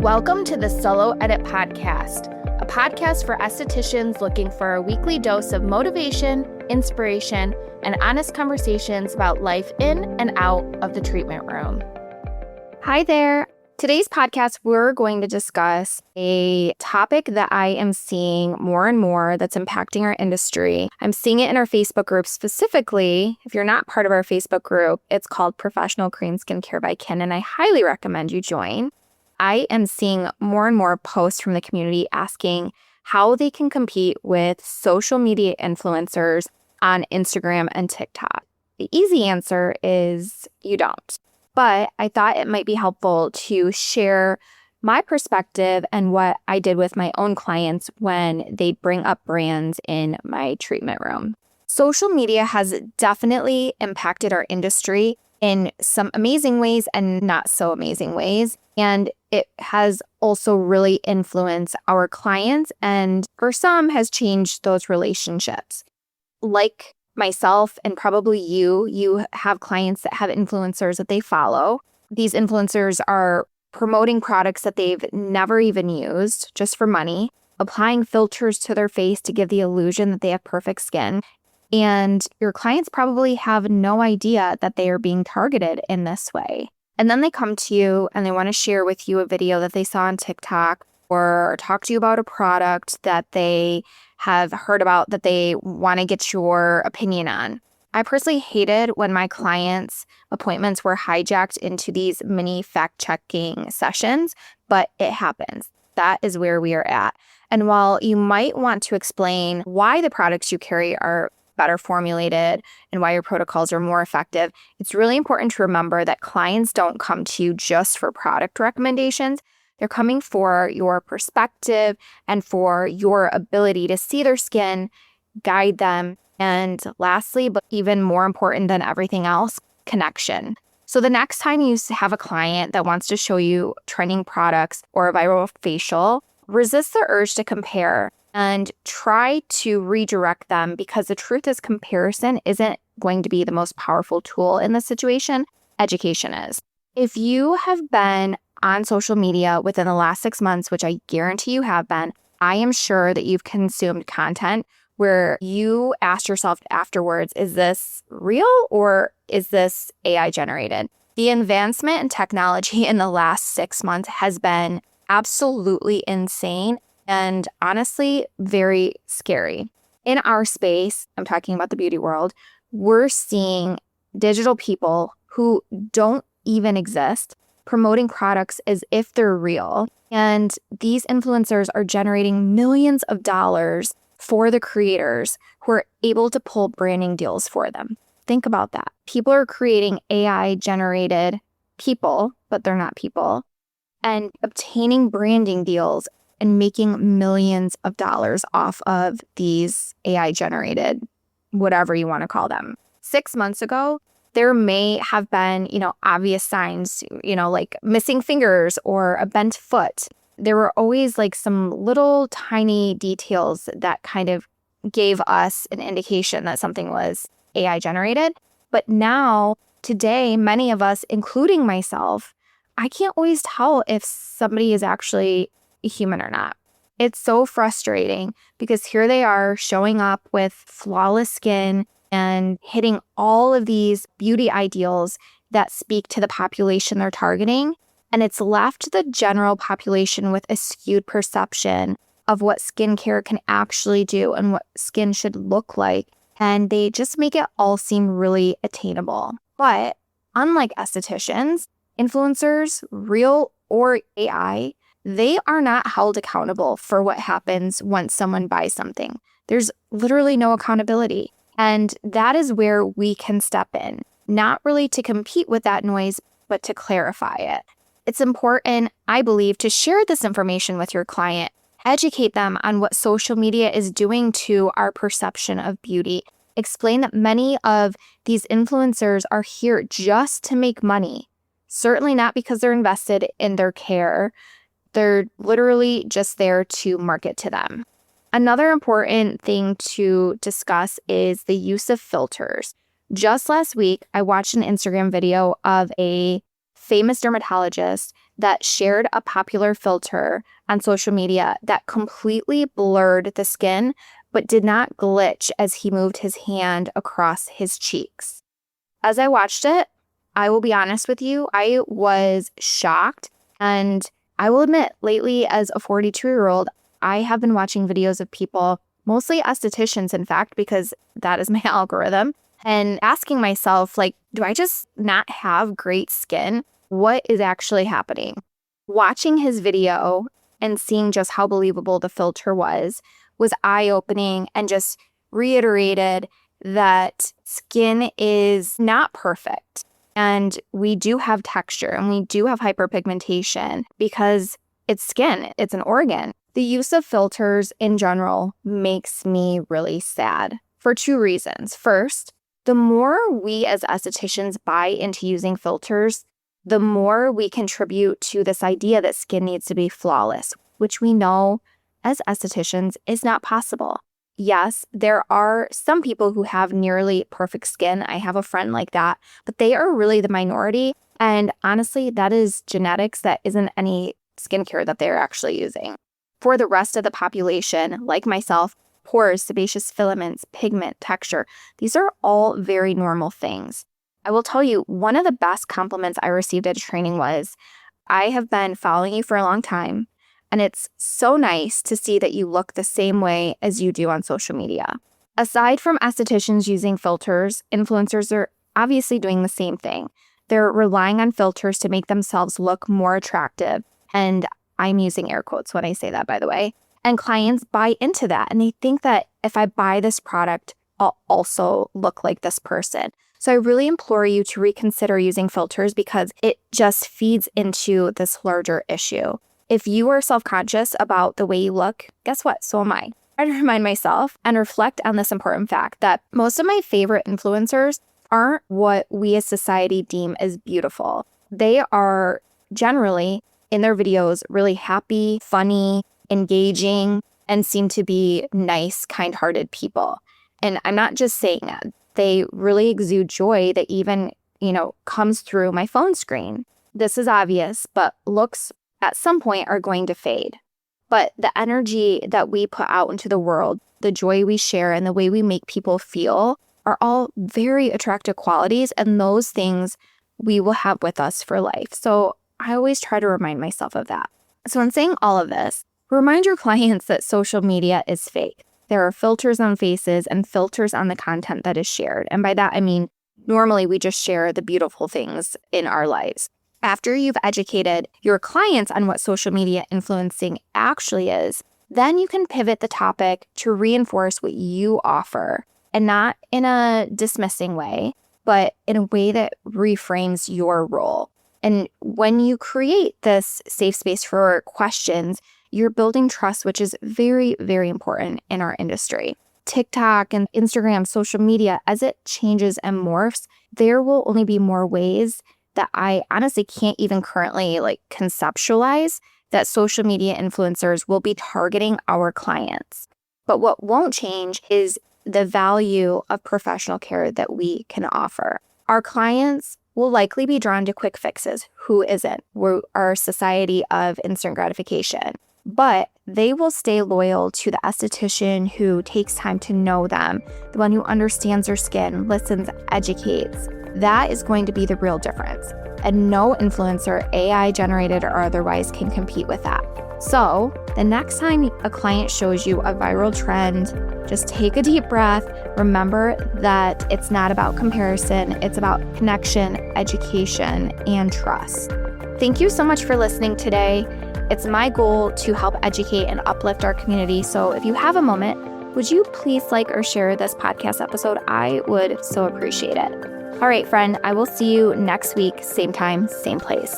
Welcome to the Solo Edit Podcast, a podcast for estheticians looking for a weekly dose of motivation, inspiration, and honest conversations about life in and out of the treatment room. Hi there. Today's podcast, we're going to discuss a topic that I am seeing more and more that's impacting our industry. I'm seeing it in our Facebook group specifically. If you're not part of our Facebook group, it's called Professional Korean Skincare by Kin, and I highly recommend you join. I am seeing more and more posts from the community asking how they can compete with social media influencers on Instagram and TikTok. The easy answer is you don't. But I thought it might be helpful to share my perspective and what I did with my own clients when they bring up brands in my treatment room. Social media has definitely impacted our industry in some amazing ways and not so amazing ways. And it has also really influenced our clients, and for some has changed those relationships. Like myself and probably you have clients that have influencers that they follow. These influencers are promoting products that they've never even used just for money, applying filters to their face to give the illusion that they have perfect skin. And your clients probably have no idea that they are being targeted in this way. And then they come to you and they want to share with you a video that they saw on TikTok or talk to you about a product that they have heard about that they want to get your opinion on. I personally hated when my clients' appointments were hijacked into these mini fact-checking sessions, but it happens. That is where we are at. And while you might want to explain why the products you carry are better formulated and why your protocols are more effective, it's really important to remember that clients don't come to you just for product recommendations. They're coming for your perspective and for your ability to see their skin, guide them, and lastly, but even more important than everything else, connection. So the next time you have a client that wants to show you trending products or a viral facial, resist the urge to compare and try to redirect them, because the truth is comparison isn't going to be the most powerful tool in this situation. Education is. If you have been on social media within the last 6 months, which I guarantee you have been, I am sure that you've consumed content where you asked yourself afterwards, is this real or is this AI generated? The advancement in technology in the last 6 months has been absolutely insane and honestly very scary. In our space, I'm talking about the beauty world, we're seeing digital people who don't even exist promoting products as if they're real. And these influencers are generating millions of dollars for the creators who are able to pull branding deals for them. Think about that. People are creating AI-generated people, but they're not people, and obtaining branding deals and making millions of dollars off of these AI-generated, whatever you want to call them. 6 months ago, there may have been, obvious signs, like missing fingers or a bent foot. There were always like some little tiny details that kind of gave us an indication that something was AI generated. But now, today, many of us, including myself, I can't always tell if somebody is actually a human or not. It's so frustrating because here they are showing up with flawless skin and hitting all of these beauty ideals that speak to the population they're targeting. And it's left the general population with a skewed perception of what skincare can actually do and what skin should look like. And they just make it all seem really attainable. But unlike estheticians, influencers, real or AI, they are not held accountable for what happens once someone buys something. There's literally no accountability. And that is where we can step in, not really to compete with that noise, but to clarify it. It's important, I believe, to share this information with your client, educate them on what social media is doing to our perception of beauty, explain that many of these influencers are here just to make money, certainly not because they're invested in their care. They're literally just there to market to them. Another important thing to discuss is the use of filters. Just last week, I watched an Instagram video of a famous dermatologist that shared a popular filter on social media that completely blurred the skin, but did not glitch as he moved his hand across his cheeks. As I watched it, I will be honest with you, I was shocked. And I will admit, lately as a 42-year-old, I have been watching videos of people, mostly estheticians, in fact, because that is my algorithm, and asking myself, like, do I just not have great skin? What is actually happening? Watching his video and seeing just how believable the filter was eye-opening and just reiterated that skin is not perfect. And we do have texture and we do have hyperpigmentation because it's skin, it's an organ. The use of filters in general makes me really sad for two reasons. First, the more we as estheticians buy into using filters, the more we contribute to this idea that skin needs to be flawless, which we know as estheticians is not possible. Yes, there are some people who have nearly perfect skin. I have a friend like that, but they are really the minority. And honestly, that is genetics. That isn't any skincare that they're actually using. For the rest of the population, like myself, pores, sebaceous filaments, pigment, texture, these are all very normal things. I will tell you, one of the best compliments I received at a training was, I have been following you for a long time, and it's so nice to see that you look the same way as you do on social media. Aside from estheticians using filters, influencers are obviously doing the same thing. They're relying on filters to make themselves look more attractive. And I'm using air quotes when I say that, by the way. And clients buy into that. And they think that if I buy this product, I'll also look like this person. So I really implore you to reconsider using filters because it just feeds into this larger issue. If you are self-conscious about the way you look, guess what? So am I. I remind myself and reflect on this important fact that most of my favorite influencers aren't what we as society deem as beautiful. They are generally, in their videos, really happy, funny, engaging, and seem to be nice, kind-hearted people. And I'm not just saying that. They really exude joy that even, comes through my phone screen. This is obvious, but looks at some point are going to fade. But the energy that we put out into the world, the joy we share, and the way we make people feel are all very attractive qualities, and those things we will have with us for life. So I always try to remind myself of that. So in saying all of this, remind your clients that social media is fake. There are filters on faces and filters on the content that is shared. And by that, I mean, normally we just share the beautiful things in our lives. After you've educated your clients on what social media influencing actually is, then you can pivot the topic to reinforce what you offer, and not in a dismissing way, but in a way that reframes your role. And when you create this safe space for questions, you're building trust, which is very, very important in our industry. TikTok and Instagram, social media, as it changes and morphs, there will only be more ways that I honestly can't even currently conceptualize that social media influencers will be targeting our clients. But what won't change is the value of professional care that we can offer. Our clients will likely be drawn to quick fixes. Who isn't? We're our society of instant gratification. But they will stay loyal to the esthetician who takes time to know them, the one who understands their skin, listens, educates. That is going to be the real difference. And no influencer, AI generated or otherwise, can compete with that. So the next time a client shows you a viral trend, just take a deep breath. Remember that it's not about comparison. It's about connection, education, and trust. Thank you so much for listening today. It's my goal to help educate and uplift our community. So if you have a moment, would you please like or share this podcast episode? I would so appreciate it. All right, friend, I will see you next week, same time, same place.